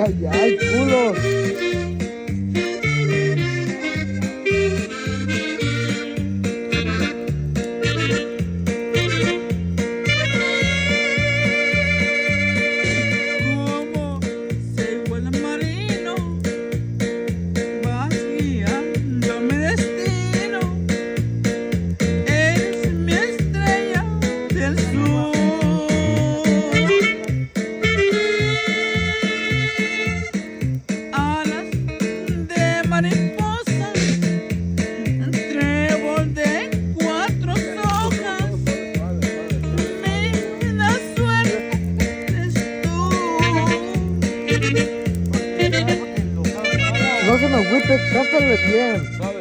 ay, ay, culos. Como seco el marino, vas guiando mi destino. Eres mi estrella del sur. Alas de mariposa, trébol de cuatro hojas. Me da suerte eres tú. No se me agüite, cántale bien.